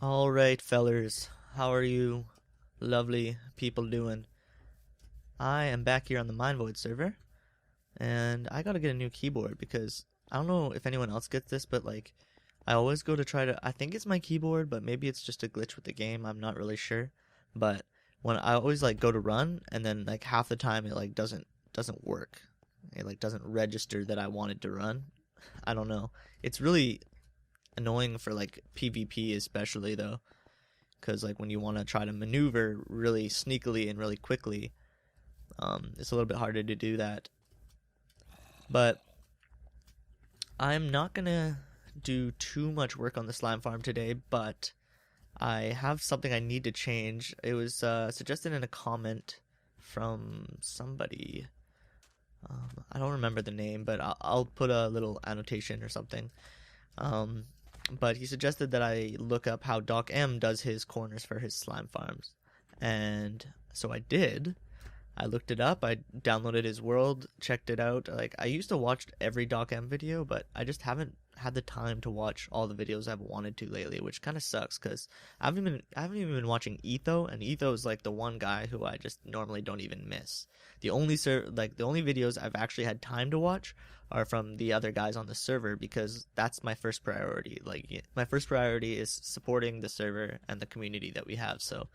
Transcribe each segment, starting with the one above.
Alright, fellers, how are you lovely people doing? I am back here on the Minevoid server, and I gotta get a new keyboard because I don't know if anyone else gets this, but like, I always go to try to. I think it's my keyboard, but maybe it's just a glitch with the game, I'm not really sure. But when I always like go to run, and then like half the time it like doesn't work. It like doesn't register that I wanted to run. I don't know. It's really annoying for like PvP especially though, because like when you want to try to maneuver really sneakily and really quickly, it's a little bit harder to do that. But I'm not gonna do too much work on the slime farm today, but I have something I need to change. It was suggested in a comment from somebody. I don't remember the name, but I'll put a little annotation or something. Um, but he suggested that I look up how Doc M does his corners for his slime farms. And so I did. I looked it up, I downloaded his world, checked it out. Like, I used to watch every Doc M video, but I just haven't had the time to watch all the videos I've wanted to lately, which kind of sucks because I haven't even been watching Etho, and Etho is like the one guy who I just normally don't even miss. The only the only videos I've actually had time to watch are from the other guys on the server because that's my first priority. Like, my first priority is supporting the server and the community that we have. So,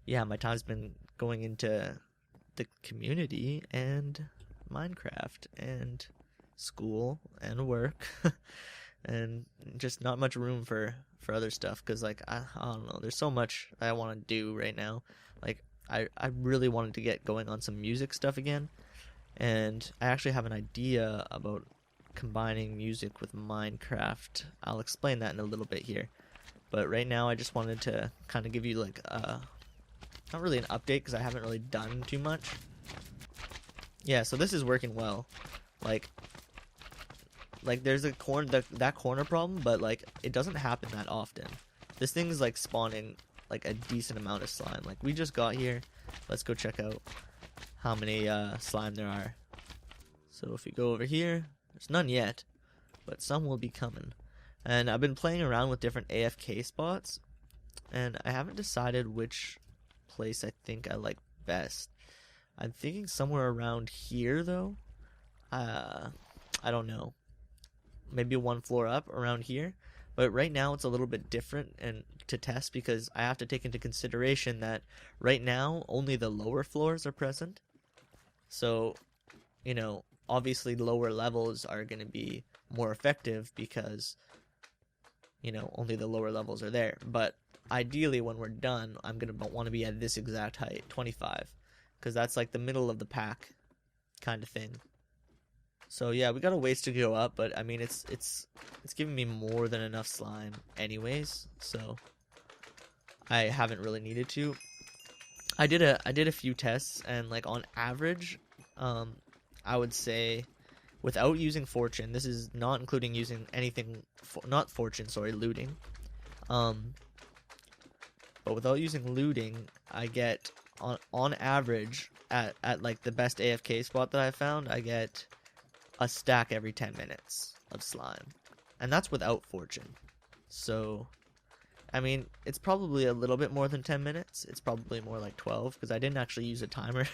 yeah, my time's been going into the community and Minecraft and school and work and just not much room for other stuff because like I don't know, there's so much I want to do right now. Like I really wanted to get going on some music stuff again, and I actually have an idea about combining music with Minecraft. I'll explain that in a little bit here, but right now I just wanted to kind of give you like not really an update because I haven't really done too much. Yeah, so this is working well. Like there's a that corner problem, but like it doesn't happen that often. This thing is like spawning like a decent amount of slime. Like we just got here. Let's go check out how many slime there are. So if we go over here, there's none yet, but some will be coming. And I've been playing around with different AFK spots, and I haven't decided which place I think I like best. I'm thinking somewhere around here though. I don't know. Maybe one floor up around here. But right now it's a little bit different and to test because I have to take into consideration that right now only the lower floors are present. So, you know, obviously lower levels are going to be more effective because, you know, only the lower levels are there. But ideally when we're done, I'm going to want to be at this exact height, 25, because that's like the middle of the pack kind of thing. So yeah, we got a ways to go up, but I mean it's giving me more than enough slime anyways, so I haven't really needed to. I did a few tests, and like on average, I would say without using fortune, this is not including using anything not fortune, sorry, looting. But without using looting, I get on average at like the best AFK spot that I found, I get a stack every 10 minutes of slime, and that's without fortune. So I mean, it's probably a little bit more than 10 minutes. It's probably more like 12 because I didn't actually use a timer.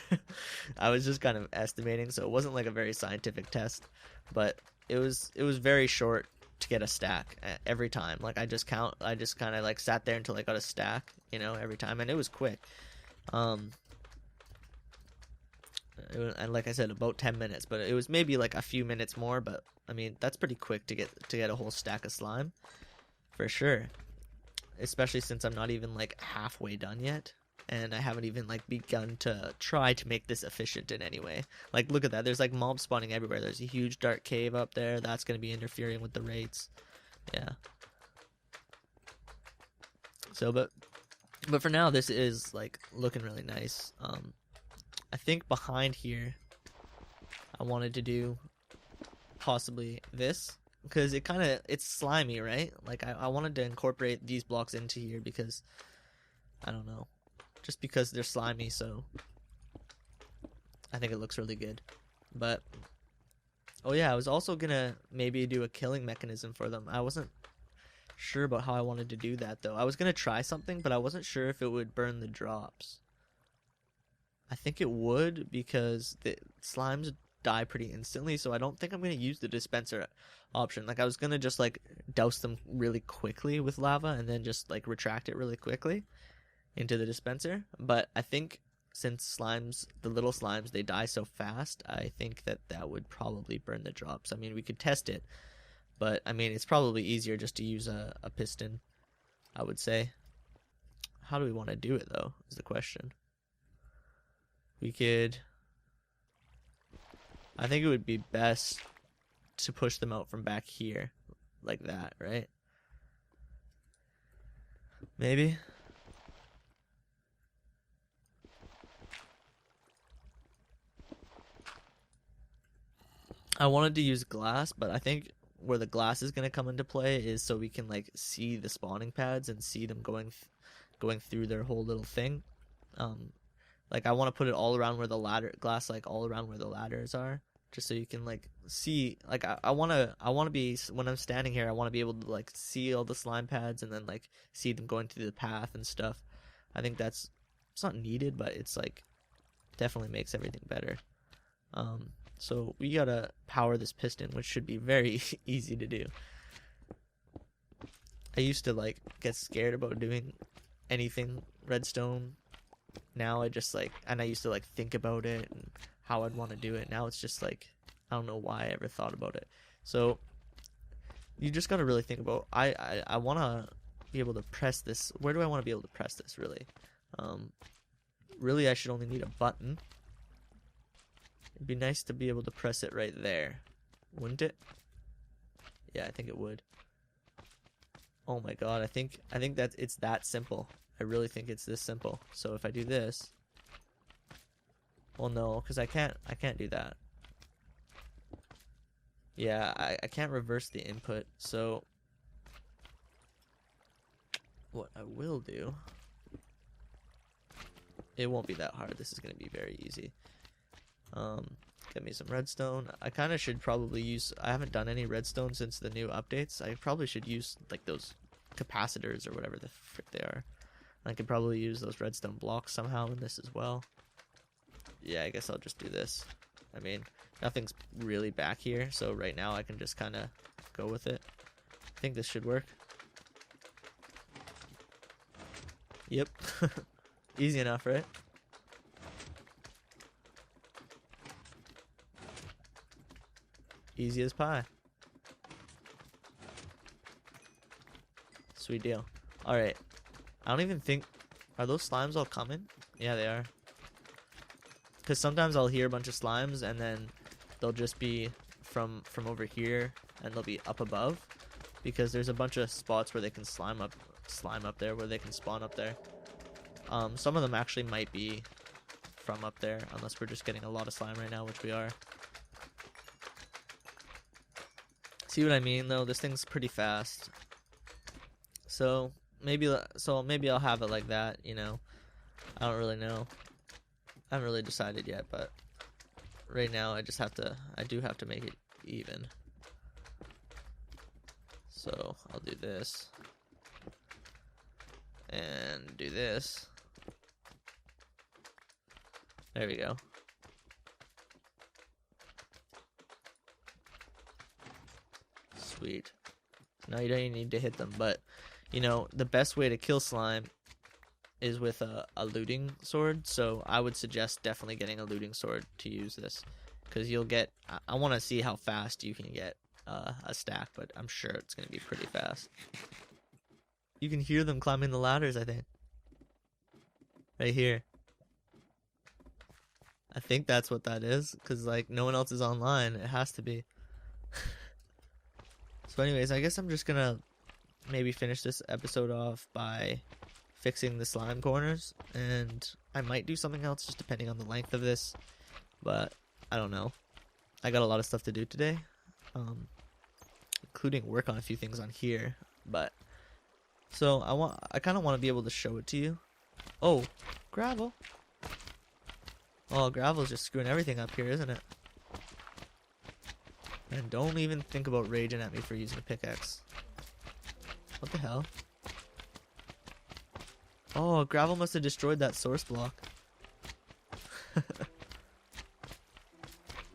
I was just kind of estimating, so it wasn't like a very scientific test, but it was very short to get a stack every time. Like I just kind of like sat there until I got a stack, you know, every time, and it was quick. And like I said, about 10 minutes, but it was maybe like a few minutes more, but I mean that's pretty quick to get a whole stack of slime for sure, especially since I'm not even like halfway done yet, and I haven't even like begun to try to make this efficient in any way. Like look at that, there's like mobs spawning everywhere. There's a huge dark cave up there that's going to be interfering with the rates. Yeah, so but for now this is like looking really nice. I think behind here I wanted to do possibly this because it's slimy, right? Like I wanted to incorporate these blocks into here because I don't know, just because they're slimy, so I think it looks really good. But oh yeah, I was also gonna maybe do a killing mechanism for them. I wasn't sure about how I wanted to do that though. I was gonna try something, but I wasn't sure if it would burn the drops. I think it would because the slimes die pretty instantly, so I don't think I'm gonna use the dispenser option. Like I was gonna just like douse them really quickly with lava and then just like retract it really quickly into the dispenser. But I think since slimes, the little slimes, they die so fast, I think that that would probably burn the drops. I mean, we could test it, but I mean, it's probably easier just to use a piston, I would say. How do we want to do it though, is the question. We could, I think it would be best to push them out from back here, like that, right? Maybe? I wanted to use glass, but I think where the glass is going to come into play is so we can like see the spawning pads and see them going through their whole little thing. Like I want to put it all around where the ladder glass, like all around where the ladders are, just so you can like see. Like I want to be, when I'm standing here, I want to be able to like see all the slime pads and then like see them going through the path and stuff. I think it's not needed, but it's like definitely makes everything better. So we gotta power this piston, which should be very easy to do. I used to like get scared about doing anything redstone. Now I just like, and I used to like think about it and how I'd want to do it. Now it's just like, I don't know why I ever thought about it. So you just gotta really think about, I want to be able to press this. Where do I want to be able to press this really? Really I should only need a button. It'd be nice to be able to press it right there, wouldn't it? Yeah, I think it would. Oh my god, I think that it's that simple. I really think it's this simple. So if I do this, well no, because I can't do that. Yeah, I can't reverse the input. So what I will do, it won't be that hard. This is going to be very easy. Get me some redstone. I kind of should probably use, I haven't done any redstone since the new updates. I probably should use like those capacitors or whatever the frick they are. I could probably use those redstone blocks somehow in this as well. Yeah, I guess I'll just do this. I mean, nothing's really back here, so right now I can just kind of go with it. I think this should work. Yep. Easy enough, right? Easy as pie. Sweet deal. Alright. I don't even think... Are those slimes all coming? Yeah, they are. Because sometimes I'll hear a bunch of slimes and then they'll just be from over here and they'll be up above. Because there's a bunch of spots where they can slime up there, where they can spawn up there. Some of them actually might be from up there, unless we're just getting a lot of slime right now, which we are. See what I mean though? This thing's pretty fast. So maybe I'll have it like that, you know. I don't really know. I haven't really decided yet, but right now I do have to make it even. So I'll do this and do this. There we go. Sweet. Now you don't even need to hit them, but you know, the best way to kill slime is with a looting sword. So I would suggest definitely getting a looting sword to use this, because you'll get, I want to see how fast you can get a stack, but I'm sure it's going to be pretty fast. You can hear them climbing the ladders, I think. Right here. I think that's what that is, because like no one else is online. It has to be. So anyways, I guess I'm just gonna maybe finish this episode off by fixing the slime corners, and I might do something else just depending on the length of this, but I don't know. I got a lot of stuff to do today, including work on a few things on here, but so I kind of want to be able to show it to you. Oh, gravel. Oh, gravel's just screwing everything up here, isn't it? And don't even think about raging at me for using a pickaxe. What the hell? Oh, gravel must have destroyed that source block.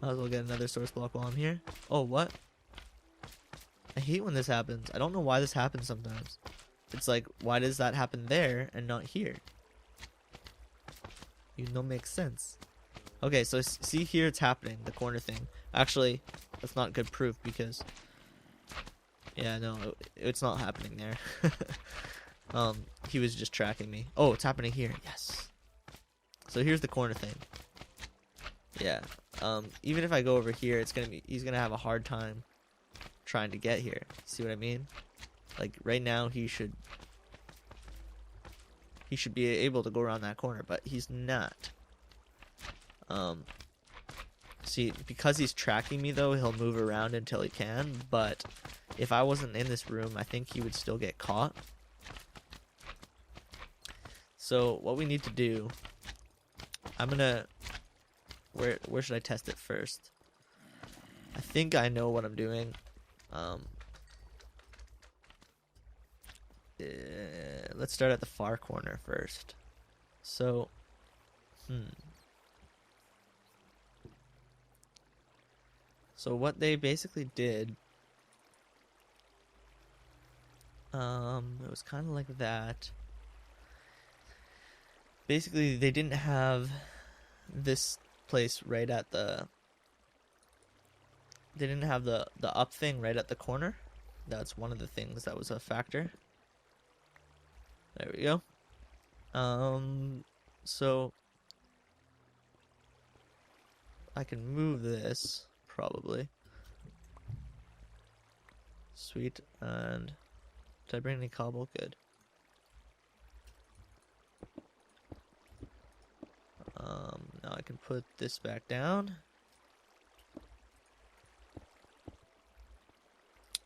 Might as well get another source block while I'm here. Oh, what? I hate when this happens. I don't know why this happens sometimes. It's like, why does that happen there and not here? You know, makes sense. Okay, so see here it's happening, the corner thing. Actually, that's not good proof because... Yeah, no, it's not happening there. He was just tracking me. Oh, it's happening here. Yes. So here's the corner thing. Yeah. Even if I go over here, he's gonna have a hard time trying to get here. See what I mean? Like right now, he should be able to go around that corner, but he's not. See, because he's tracking me though, he'll move around until he can, but if I wasn't in this room, I think he would still get caught. So what we need to do, I'm gonna, where should I test it first? I think I know what I'm doing. Let's start at the far corner first. So, So what they basically did, it was kind of like that. Basically, they didn't have this place right at the... They didn't have the up thing right at the corner. That's one of the things that was a factor. There we go. So I can move this probably. Sweet. And did I bring any cobble? Good. Now I can put this back down.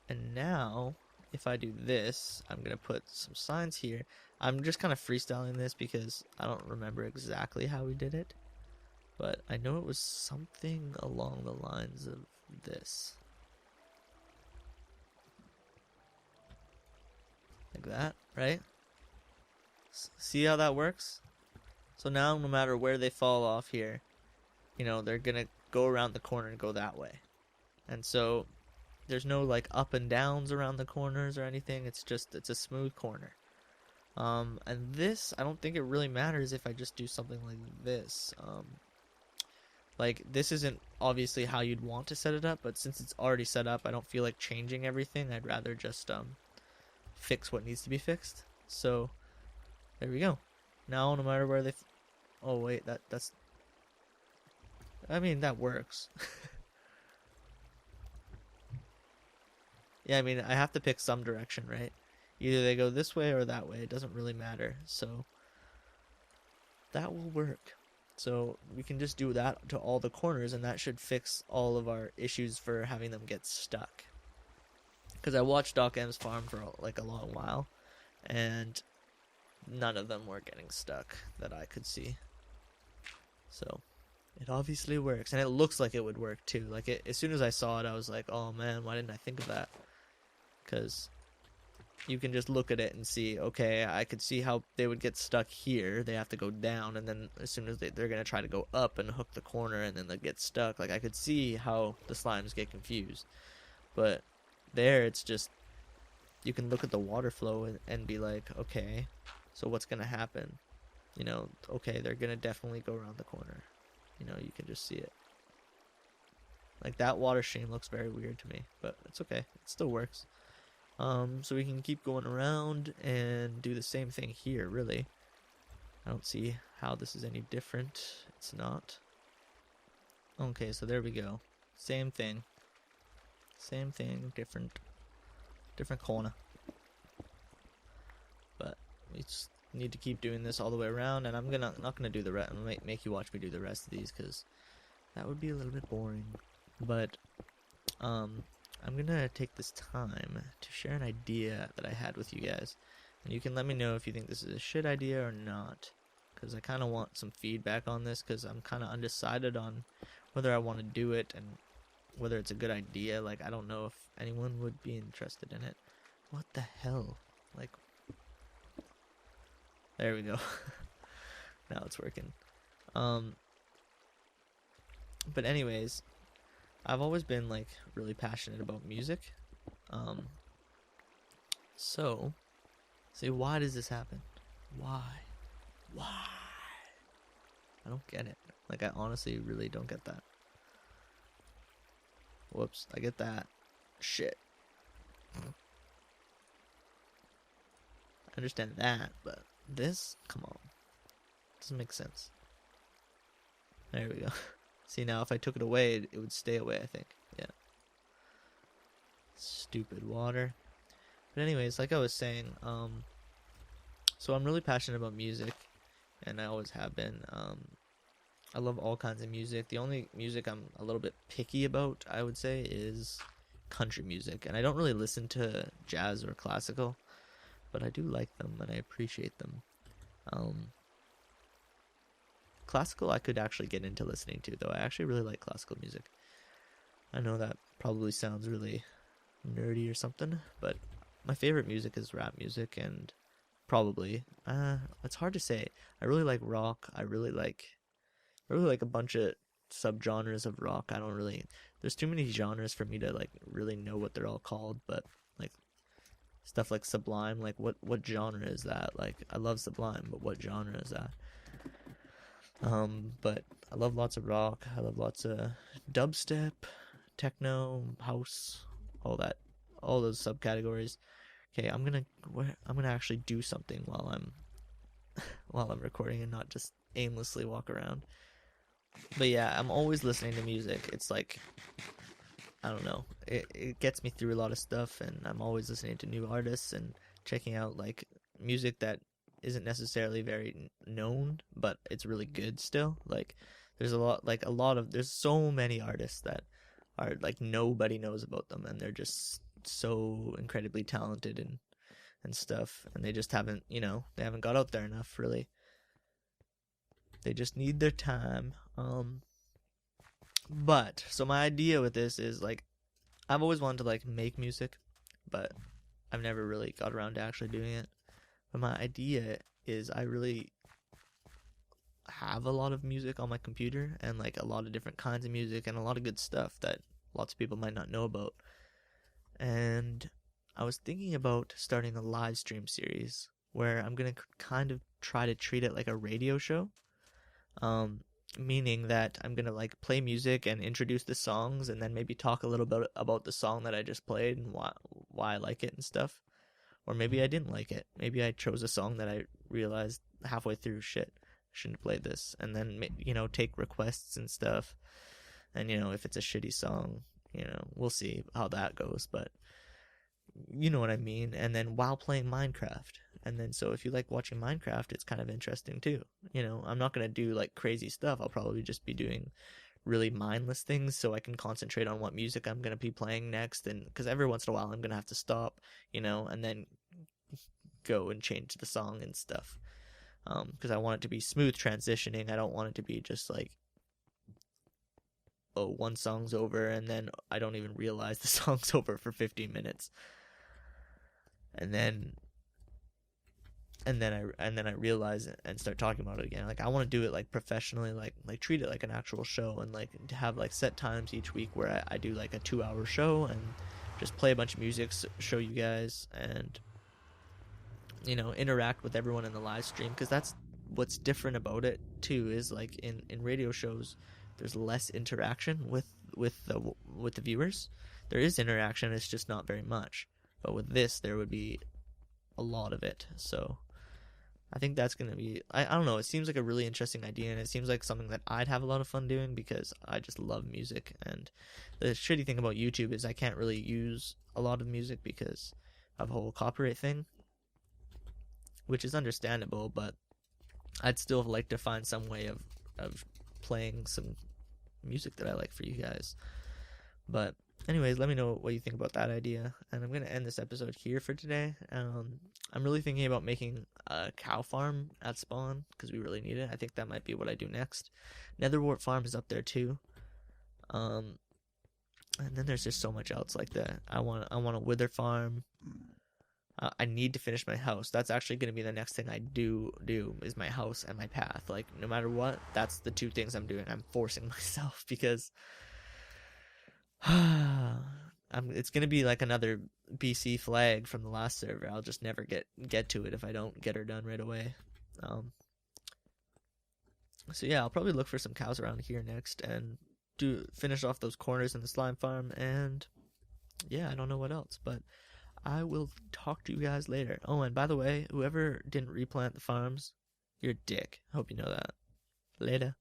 And now, if I do this, I'm going to put some signs here. I'm just kind of freestyling this because I don't remember exactly how we did it. But I know it was something along the lines of this. Like that, right? See how that works? So now, no matter where they fall off here, you know, they're going to go around the corner and go that way. And so there's no like up and downs around the corners or anything. It's a smooth corner. And this, I don't think it really matters if I just do something like this. Like this isn't obviously how you'd want to set it up, but since it's already set up, I don't feel like changing everything. I'd rather just fix what needs to be fixed. So there we go. Now no matter where they oh wait, that's I mean that works. Yeah, I mean I have to pick some direction, right? Either they go this way or that way. It doesn't really matter. So that will work. So we can just do that to all the corners, and that should fix all of our issues for having them get stuck. Because I watched Doc M's farm for like a long while, and none of them were getting stuck that I could see. So it obviously works, and it looks like it would work too. Like as soon as I saw it, I was like, oh man, why didn't I think of that? Because you can just look at it and see, okay, I could see how they would get stuck here. They have to go down, and then as soon as they're going to try to go up and hook the corner, and then they get stuck. Like, I could see how the slimes get confused. But there, it's just, you can look at the water flow and be like, okay, so what's going to happen? You know, okay, they're going to definitely go around the corner. You know, you can just see it. Like, that water stream looks very weird to me, but it's okay. It still works. So we can keep going around and do the same thing here, really. I don't see how this is any different. It's not. Okay, so there we go. Same thing. Same thing, different corner. But we just need to keep doing this all the way around, and I'm not gonna do the rest. I'm gonna make you watch me do the rest of these, because that would be a little bit boring. But I'm gonna take this time to share an idea that I had with you guys, and you can let me know if you think this is a shit idea or not, because I kind of want some feedback on this, because I'm kind of undecided on whether I want to do it and whether it's a good idea. Like, I don't know if anyone would be interested in it. What the hell? Like, there we go. Now it's working. But anyways, I've always been like really passionate about music. So, see, why does this happen? Why? I don't get it. Like, I honestly really don't get that. Whoops, I get that. Shit. I understand that, but this? Come on. Doesn't make sense. There we go. See, now if I took it away, it would stay away, I think. Yeah. Stupid water. But anyways, like I was saying, so I'm really passionate about music, and I always have been. I love all kinds of music. The only music I'm a little bit picky about, I would say, is country music. And I don't really listen to jazz or classical, but I do like them and I appreciate them. Classical I could actually get into listening to, though. I actually really like classical music. I know that probably sounds really nerdy or something, but my favorite music is rap music, and probably, it's hard to say. I really like rock. I really like a bunch of subgenres of rock. There's too many genres for me to like really know what they're all called, but like stuff like Sublime, like what genre is that? Like, I love Sublime, but what genre is that? But I love lots of rock. I love lots of dubstep, techno, house, all those subcategories. Okay, I'm gonna actually do something while I'm recording and not just aimlessly walk around. But yeah, I'm always listening to music. It's like, I don't know, it gets me through a lot of stuff, and I'm always listening to new artists and checking out like music that isn't necessarily very known, but it's really good still. Like, there's there's so many artists that are like nobody knows about them, and they're just so incredibly talented and stuff, and they just haven't got out there enough, really. They just need their time. But so my idea with this is like, I've always wanted to like make music, but I've never really got around to actually doing it. But my idea is, I really have a lot of music on my computer, and like a lot of different kinds of music and a lot of good stuff that lots of people might not know about. And I was thinking about starting a live stream series where I'm going to kind of try to treat it like a radio show. Meaning that I'm going to like play music and introduce the songs, and then maybe talk a little bit about the song that I just played and why I like it and stuff. Or maybe I didn't like it. Maybe I chose a song that I realized halfway through, shit, I shouldn't have played this. And then, take requests and stuff. And, if it's a shitty song, we'll see how that goes. But you know what I mean. And then while playing Minecraft. And then, so if you like watching Minecraft, it's kind of interesting too. I'm not going to do like crazy stuff. I'll probably just be doing really mindless things so I can concentrate on what music I'm going to be playing next. And because every once in a while I'm going to have to stop, and then go and change the song and stuff. Because I want it to be smooth transitioning. I don't want it to be just like, oh, one song's over and then I don't even realize the song's over for 15 minutes. And then I realize it and start talking about it again. Like, I want to do it like professionally, like treat it like an actual show, and like to have like set times each week where I do like a 2-hour show and just play a bunch of music, show you guys, and interact with everyone in the live stream. Because that's what's different about it too, is like in radio shows there's less interaction with the viewers. There is interaction, it's just not very much. But with this, there would be a lot of it. So I think that's going to be, I don't know, it seems like a really interesting idea, and it seems like something that I'd have a lot of fun doing because I just love music. And the shitty thing about YouTube is I can't really use a lot of music because of the whole copyright thing, which is understandable, but I'd still like to find some way of playing some music that I like for you guys. But anyways, let me know what you think about that idea, and I'm going to end this episode here for today. I'm really thinking about making a cow farm at spawn, because we really need it. I think that might be what I do next. Netherwart farm is up there too. And then there's just so much else like that. I want a wither farm. I need to finish my house. That's actually going to be the next thing I do is my house and my path. Like, no matter what, that's the two things I'm doing. I'm forcing myself because it's going to be like another BC flag from the last server. I'll just never get to it if I don't get her done right away. So yeah, I'll probably look for some cows around here next and finish off those corners in the slime farm, and yeah, I don't know what else, but I will talk to you guys later. Oh, and by the way, whoever didn't replant the farms, you're a dick. I hope you know that. Later.